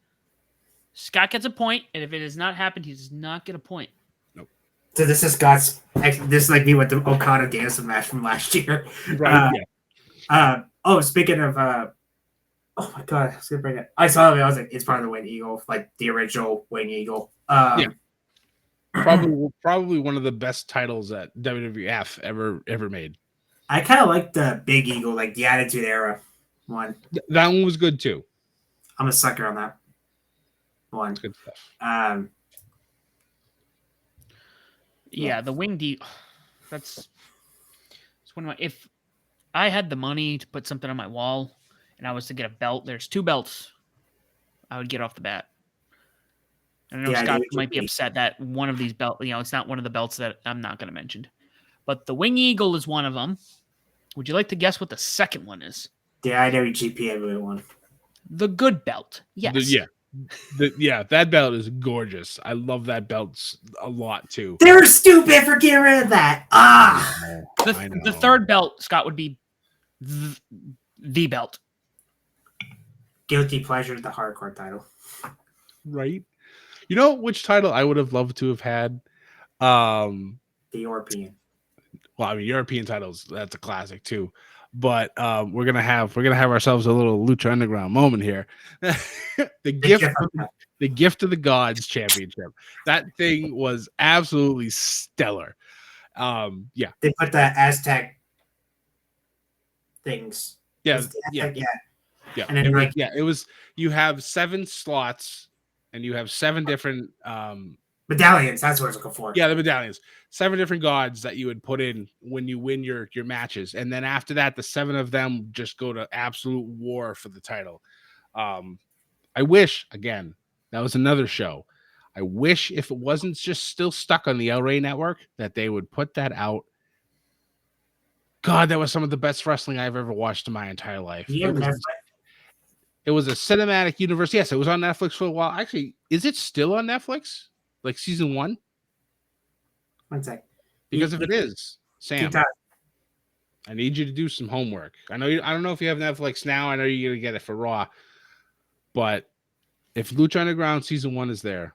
Scott gets a point, and if it has not happened, he does not get a point. Nope. So this is Scott's. This is like me with the Okada Danielson match from last year. Right. Speaking of, oh my god, I was gonna bring it. I saw it. I was like, it's part of the Winged Eagle, like the original Winged Eagle. Probably one of the best titles that WWF ever made. I kind of like the Big Eagle, like the Attitude Era one. That one was good too. I'm a sucker on that one. That's good stuff. Yeah, the Winged Eagle. It's one of my. If I had the money to put something on my wall, and I was to get a belt, there's 2 belts I would get off the bat. And I know Scott might be upset that one of these belts, it's not one of the belts that I'm not going to mention. But the Winged Eagle is one of them. Would you like to guess what the second one is? The IWGP Heavyweight one. The good belt. Yes. That belt is gorgeous. I love that belt a lot too. They were stupid for getting rid of that. The third belt, Scott, would be the belt. Guilty pleasure, the hardcore title. Right. You know which title I would have loved to have had? The European. Well, I mean, European titles, that's a classic too. But we're gonna have ourselves a little Lucha Underground moment here. the gift of the gods championship. That thing was absolutely stellar. They put the Aztec things. Yeah. And then it was. You have 7 slots, and you have 7 different medallions. That's what I was looking for. Yeah, the medallions. 7 different gods that you would put in when you win your matches, and then after that, the 7 of them just go to absolute war for the title. I wish, again, that was another show. I wish if it wasn't just still stuck on the El Rey network, that they would put that out. God, that was some of the best wrestling I've ever watched in my entire life. It was a cinematic universe. Yes, it was on Netflix for a while. Actually, is it still on Netflix? Like season 1? One sec. Because if it is, Sam, I need you to do some homework. I don't know if you have Netflix now. I know you're gonna get it for Raw, but if Lucha Underground season 1 is there,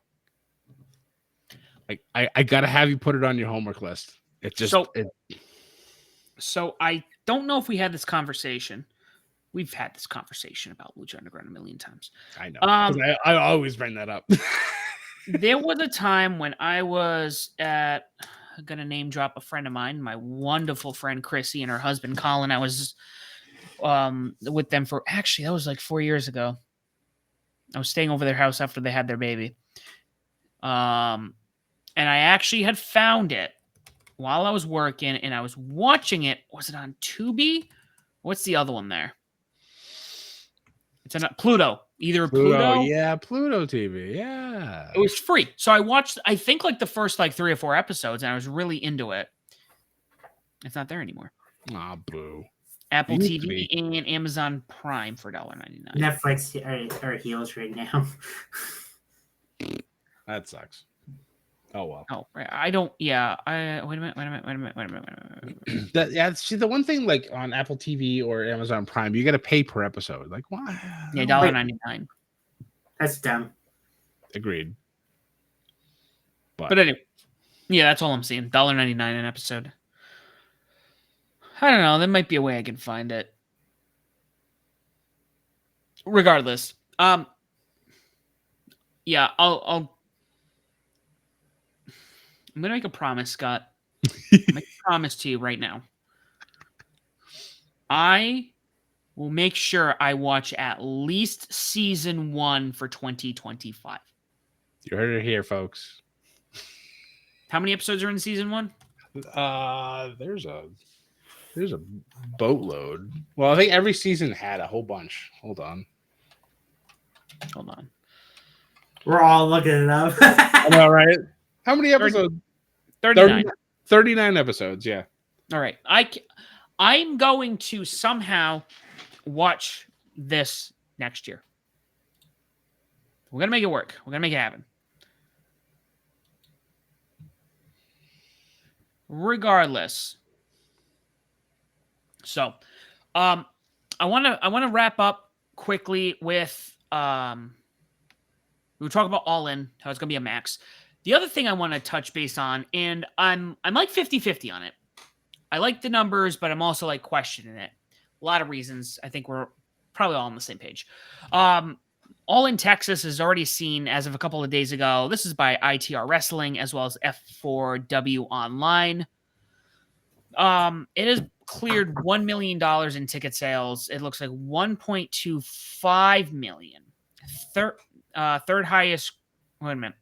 I gotta have you put it on your homework list. It's just So I don't know if we had this conversation. We've had this conversation about Lucha Underground a million times. I know. I always bring that up. There was a time when I was I'm going to name drop a friend of mine, my wonderful friend Chrissy and her husband Colin. I was with them for, actually, that was like 4 years ago. I was staying over their house after they had their baby. And I actually had found it while I was working, and I was watching it. Was it on Tubi? What's the other one there? It's on Pluto. either Pluto. Yeah, Pluto TV. Yeah. It was free. So I watched, I think, like the first like 3 or 4 episodes, and I was really into it. It's not there anymore. Aw, boo. Apple Used to TV be. and Amazon Prime for $1.99. Netflix are heels right now. That sucks. Oh well. Oh, I don't. Yeah. Wait a minute. Yeah. See, the one thing like on Apple TV or Amazon Prime, you got to pay per episode. Like, why? Yeah, $1.99. That's dumb. Agreed. But anyway, yeah, that's all I'm seeing. $1.99 an episode. I don't know. There might be a way I can find it. Regardless, yeah, I'm gonna make a promise, Scott. Make a promise to you right now. I will make sure I watch at least season 1 for 2025. You heard it here, folks. How many episodes are in season 1? There's a boatload. Well, I think every season had a whole bunch. Hold on. We're all looking it up. I know, right? How many episodes? 39. 39 episodes, yeah. All right. I'm going to somehow watch this next year. We're going to make it work. We're going to make it happen. Regardless. So, I want to wrap up quickly with we were talking about All In, how it's going to be a max. The other thing I want to touch base on, and I'm like 50-50 on it. I like the numbers, but I'm also like questioning it. A lot of reasons. I think we're probably all on the same page. All In Texas is already seen as of a couple of days ago. This is by ATR Wrestling as well as F4W Online. It has cleared $1 million in ticket sales. It looks like 1.25 million. Third highest. Wait a minute.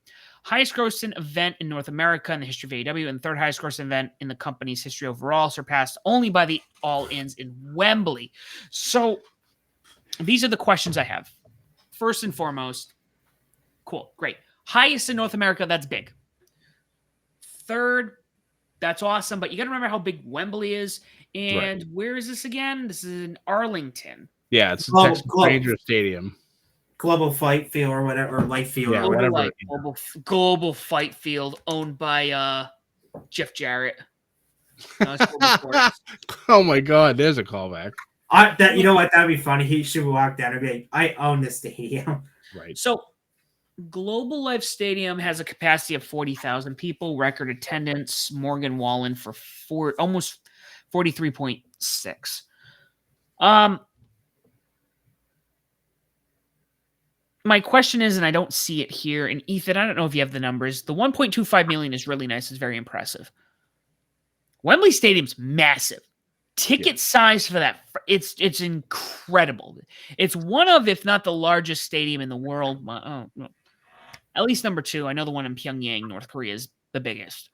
Highest grossing event in North America in the history of AEW, and third highest grossing event in the company's history overall, surpassed only by the All-Ins in Wembley. So these are the questions I have. First and foremost, cool, great. Highest in North America, that's big. Third, that's awesome, but you got to remember how big Wembley is. And where is this again? This is in Arlington. Yeah, it's the Texas Rangers Stadium. Global Fight Field or whatever, or Light Field. Yeah, or whatever. Like Global Fight Field, owned by Jeff Jarrett. Oh my God, there's a callback. You know what? That'd be funny. He should walk down and be like, "I own this stadium." Right. So, Global Life Stadium has a capacity of 40,000 people. Record attendance: Morgan Wallen for almost 43.6. My question is, and I don't see it here, and Ethan, I don't know if you have the numbers. The 1.25 million is really nice. It's very impressive. Wembley Stadium's massive. Ticket size for that, it's incredible. It's one of, if not the largest stadium in the world. At least number 2. I know the one in Pyongyang, North Korea, is the biggest.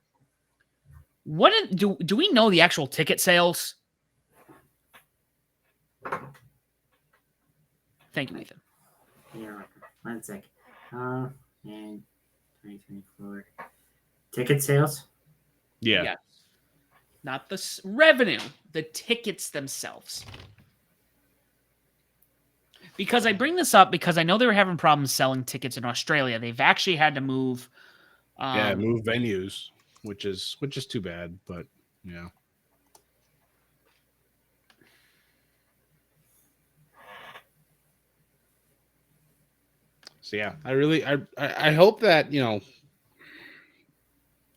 What do we know the actual ticket sales? Thank you, Ethan. Yeah, 1 sec. And 2024 ticket sales. Yeah. Yes. Not the revenue, the tickets themselves. Because I bring this up because I know they were having problems selling tickets in Australia. They've actually had to move. Move venues, which is too bad, but yeah. So yeah, I hope that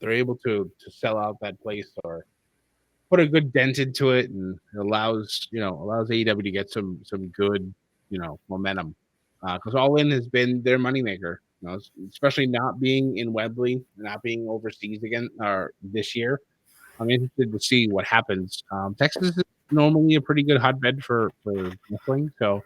they're able to sell out that place or put a good dent into it, and it allows AEW to get some good momentum, because All In has been their moneymaker, especially not being in Wembley, not being overseas again or this year. I'm interested to see what happens. Texas is normally a pretty good hotbed for wrestling, so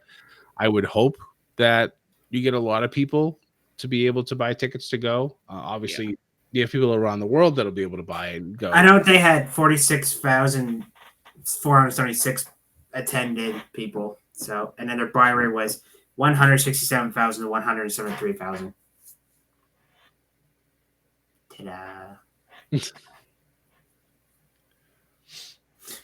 I would hope that you get a lot of people to be able to buy tickets to go. Obviously, you have people around the world that'll be able to buy and go. I know they had 46,476 attended people. So, and then their buy rate was 167,000 to 173,000. Ta-da!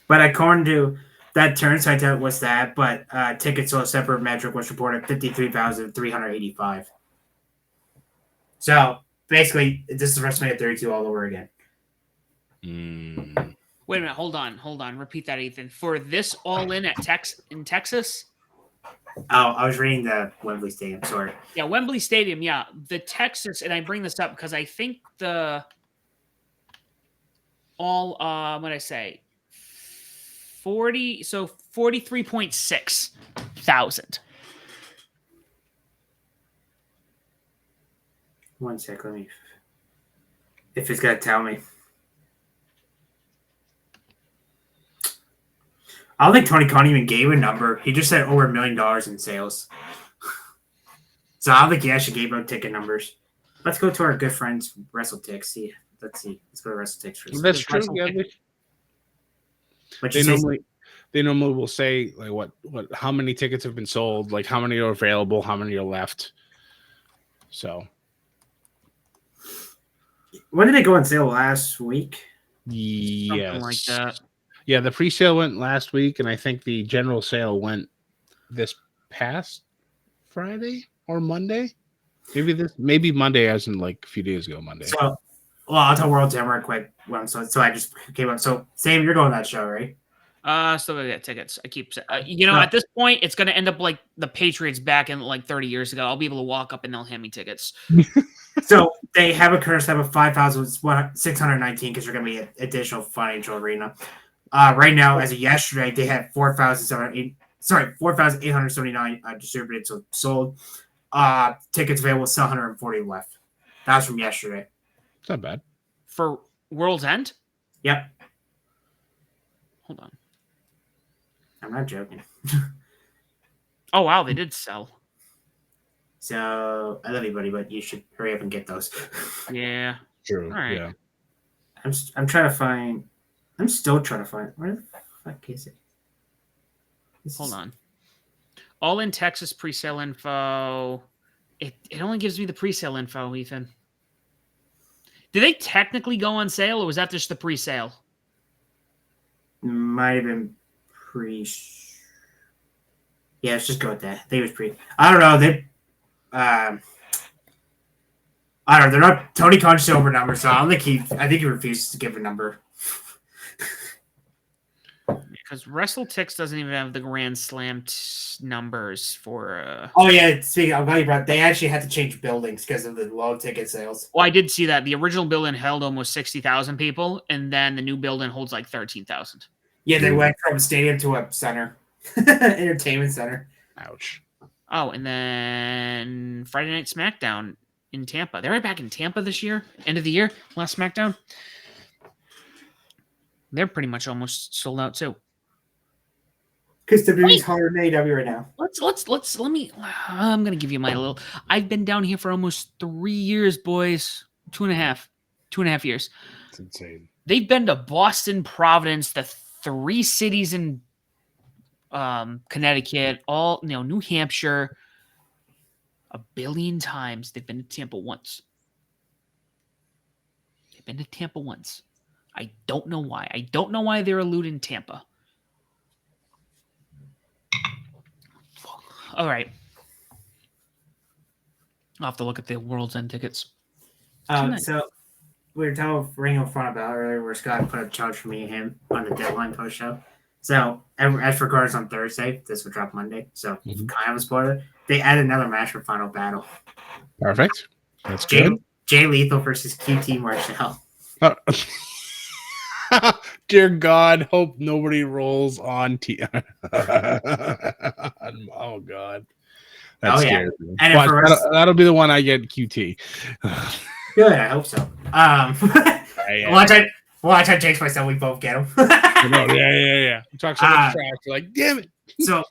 But according to that turn site, that was that. But tickets to a separate metric was reported 53,385. So basically, this is WrestleMania 32 all over again. Wait a minute. Hold on. Repeat that, Ethan. For this All In at in Texas. Oh, I was reading the Wembley Stadium. Sorry. Yeah, Wembley Stadium. Yeah, the Texas, and I bring this up because I think what did I say? 43.6 thousand. 1 sec. Let me. If it's gonna tell me. I don't think Tony Khan even gave a number. He just said over $1 million in sales. So I don't think he actually gave out ticket numbers. Let's go to our good friends WrestleTix. Let's see. Let's go to WrestleTix first. That's true. Yeah, they normally will say like what how many tickets have been sold, like how many are available, how many are left. So when did they go on sale? Last week? Yes. Something like that. Yeah, the pre-sale went last week, and I think the general sale went this past Friday or Monday. Maybe Monday, as in like a few days ago. Monday. So, well, I'll tell World Jam real quick. So I just came up. So, Sam, you're going to that show, right? Still gonna get tickets. I keep saying, at this point, it's gonna end up like the Patriots back in like 30 years ago. I'll be able to walk up and they'll hand me tickets. So they have a current step of 5,619 because they're gonna be an additional financial arena. Right now, as of yesterday, they had 4,879 distributed, so sold. Tickets available, 740 left. That was from yesterday. It's not bad. For World's End? Yep. Hold on. I'm not joking. Oh, wow, they did sell. So, I love you, buddy, but you should hurry up and get those. Yeah. True. All right. Yeah. I'm trying to find... I'm still trying to find... Where the fuck is it? Hold on. All In Texas pre-sale info. It only gives me the pre-sale info, Ethan. Did they technically go on sale, or was that just the pre-sale? Might have been pre... Yeah, let's just go with that. I think it was pre... I don't know. I don't know. They're not... Tony Khan just over numbers, so I think he refuses to give a number. Because WrestleTix doesn't even have the Grand Slam numbers for... Oh, yeah. Speaking, I'm glad you brought... They actually had to change buildings because of the low ticket sales. Well, I did see that. The original building held almost 60,000 people, and then the new building holds like 13,000. Yeah, they went from a stadium to a center. Entertainment center. Ouch. Oh, and then Friday Night SmackDown in Tampa. They're right back in Tampa this year. End of the year. Last SmackDown. They're pretty much almost sold out too. Because WWE's harder than AEW right now. I'm gonna give you my little. I've been down here for almost 3 years, boys. 2.5 years. It's insane. They've been to Boston, Providence, the 3 cities in Connecticut, all New Hampshire. 1 billion times. They've been to Tampa once. I don't know why. I don't know why they're eluding Tampa. All right. I'll have to look at the World's End tickets. So we were telling Ring of Fun about earlier where Scott put a charge for me and him on the deadline post show. So as for cards on Thursday, this would drop Monday. So kind of a spoiler. They added another match for Final Battle. Perfect. That's good. Jay Lethal versus QT Marshall. Dear God, hope nobody rolls on Oh God, that's scary. And that'll be the one I get QT. Good, I hope so. Watch I jinx myself. We both get him. Yeah. We talk so much trash. You're like, damn it. So,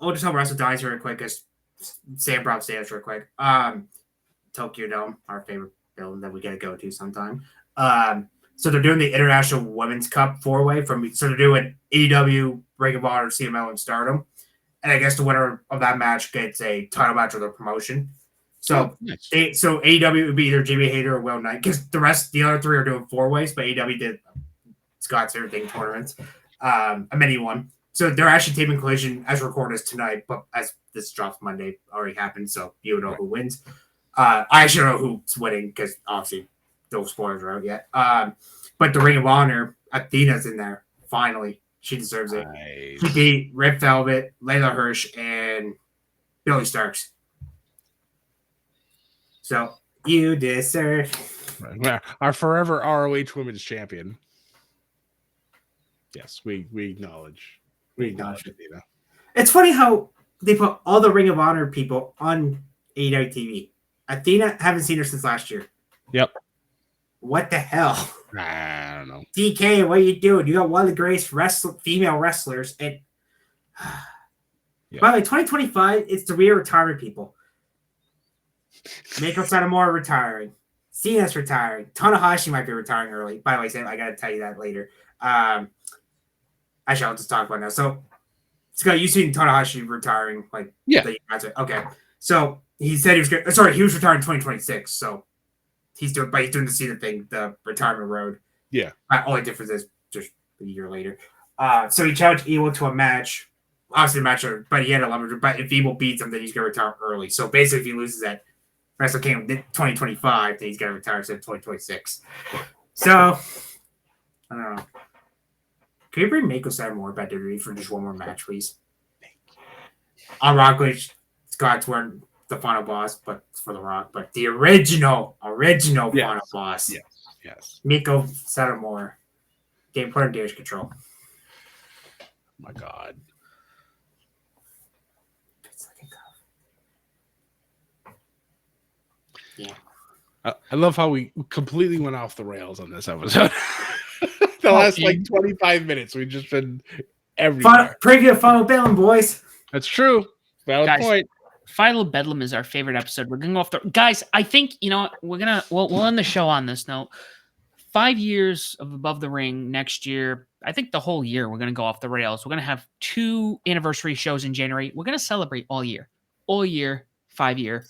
I'll just tell Russell Dice real quick. Because Sam brought stage real quick. Tokyo Dome, our favorite building that we get to go to sometime. So they're doing the International Women's Cup 4-way so they're doing AEW, Ring of Honor, CML, and Stardom. and I guess the winner of that match gets a title match of the promotion. So nice. so AEW would be either Jimmy Hayter or Will Knight, because the other three are doing 4-ways, but AEW did Scott's everything tournaments, a mini one. So they're actually taping Collision as recorded tonight, but as this drops Monday, already happened, so you know who wins. I actually don't know who's winning because obviously no spoilers are out yet. But the Ring of Honor, Athena's in there. Finally, she deserves it. Nice. She beat Rip Velvet, Layla Hirsch, and Billy Starks. So you deserve our forever ROH Women's Champion. Yes, we acknowledge. We acknowledge Athena. It's funny how they put all the Ring of Honor people on AEW TV. Athena, haven't seen her since last year. Yep. What the hell? I don't know. DK, what are you doing? You got one of the greatest female wrestlers. And by the way, 2025, it's the real retirement people. Mako Satomura retiring. Cena's retiring. Tanahashi might be retiring early. By the way, Sam, I got to tell you that later. Actually, I'll just talk about it now. So, Scott, you seen Tanahashi retiring? Okay. So, he said he was good. Sorry, he was retiring in 2026. So, he's doing the Cena thing, the retirement road. Yeah. Only difference is just a year later. So, he challenged Evil to a match. Obviously, a match, but he had a lumber. But if Evil beats him, then he's going to retire early. So, basically, if he loses at Wrestle Kingdom 2025, then he's got to retire instead of 2026. So, I don't know. Can you bring Mako Satomura back to WWE for just one more match, please? On Rock, which Scott's wearing the final boss, but it's for The Rock. But the original final boss. Yes. Mako Satomura. Game put on damage control. Oh my God. Yeah. I love how we completely went off the rails on this episode. The last 25 minutes, we've just been everywhere. Preview Final Bedlam, boys. That's true. Valid point. Final Bedlam is our favorite episode. We're gonna go off the guys. I think we'll end the show on this note. 5 years of Above the Ring next year. I think the whole year we're gonna go off the rails. We're gonna have 2 anniversary shows in January. We're gonna celebrate all year, 5 year.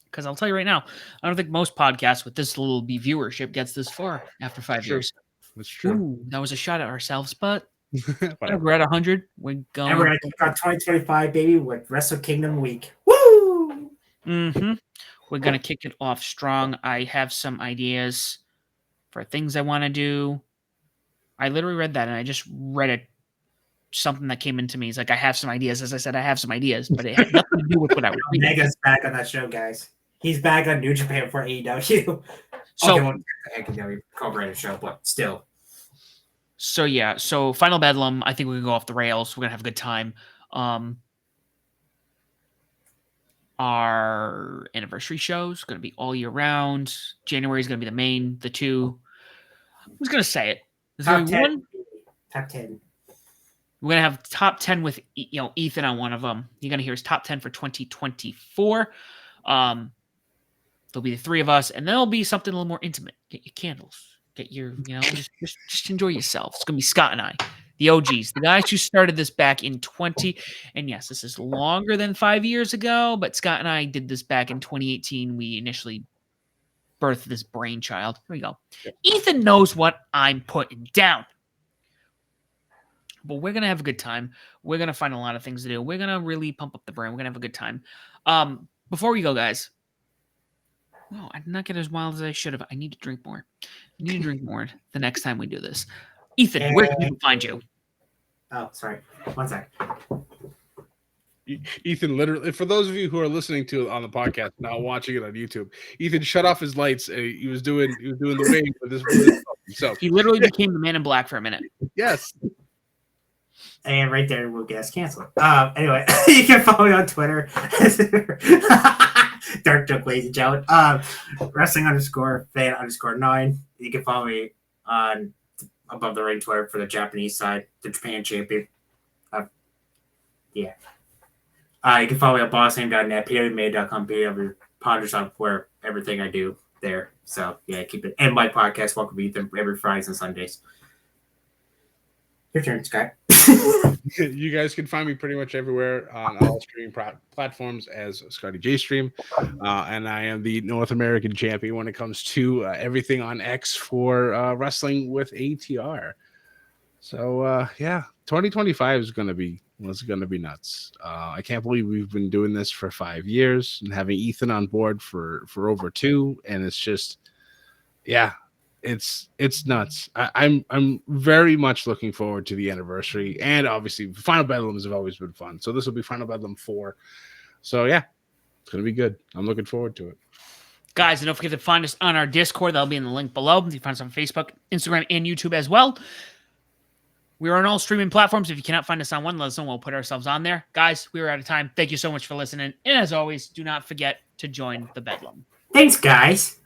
Because I'll tell you right now, I don't think most podcasts with this little viewership gets this far after 5 years. That's true. Ooh, that was a shot at ourselves, but we're at 100. We're going. And we're going to kick out 2025, baby, with Wrestle Kingdom week. Woo! Mm-hmm. We're going to kick it off strong. I have some ideas for things I want to do. I literally read that, and I just read something that came into me. It's like, I have some ideas. As I said, I have some ideas, but it had nothing to do with what I was reading. Mega's back on that show, guys. He's back on New Japan for AEW. So, AEW co-branded show, but still. So yeah, so Final Bedlam, I think we can go off the rails. We're gonna have a good time. Our anniversary shows gonna be all year round. January is gonna be the main. The 2, I was gonna say it. Top 10. Top 10. We're gonna have top 10 with Ethan on one of them. You're gonna hear his top 10 for 2024. There'll be the 3 of us, and then there'll be something a little more intimate. Get your candles. Get your, just enjoy yourself. It's gonna be Scott and I, the OGs, the guys who started this back in 20. And yes, this is longer than 5 years ago, but Scott and I did this back in 2018. We initially birthed this brainchild. Here we go. Ethan knows what I'm putting down. But we're gonna have a good time. We're gonna find a lot of things to do. We're gonna really pump up the brain. We're gonna have a good time. Before we go, guys. No, I did not get as wild as I should have. I need to drink more. I need to drink more the next time we do this. Ethan, where can people find you? Oh, sorry. 1 sec. Ethan, literally, for those of you who are listening to it on the podcast, not watching it on YouTube, Ethan shut off his lights. He was doing the wave with this. So he literally became the Man in Black for a minute. Yes. And right there, we'll get us canceled. Anyway, you can follow me on Twitter. Dark joke, ladies and gentlemen. Wrestling_fan_9. You can follow me on Above the Ring Twitter for the Japanese side, the Japan champion. You can follow me on bossname.net, pwmade.com, pw ponders on where everything I do there. So yeah, keep it. And my podcast, Welcome Ethan, every Fridays and Sundays. Your turn, Scott. You guys can find me pretty much everywhere on all streaming platforms as Scotty J Stream, and I am the North American champion when it comes to everything on X for wrestling with ATR. So yeah, 2025 is gonna be nuts. I can't believe we've been doing this for 5 years and having Ethan on board for over 2, and it's just yeah, it's nuts. I'm very much looking forward to the anniversary, and obviously Final Bedlams have always been fun. So this will be Final Bedlam 4. So yeah, it's gonna be good. I'm looking forward to it. Guys, and don't forget to find us on our Discord. That'll be in the link below. You can find us on Facebook, Instagram, and YouTube as well. We're on all streaming platforms. If you cannot find us on one, let us know. We'll put ourselves on there. Guys, we are out of time. Thank you so much for listening. And as always, do not forget to join the Bedlam. Thanks, guys.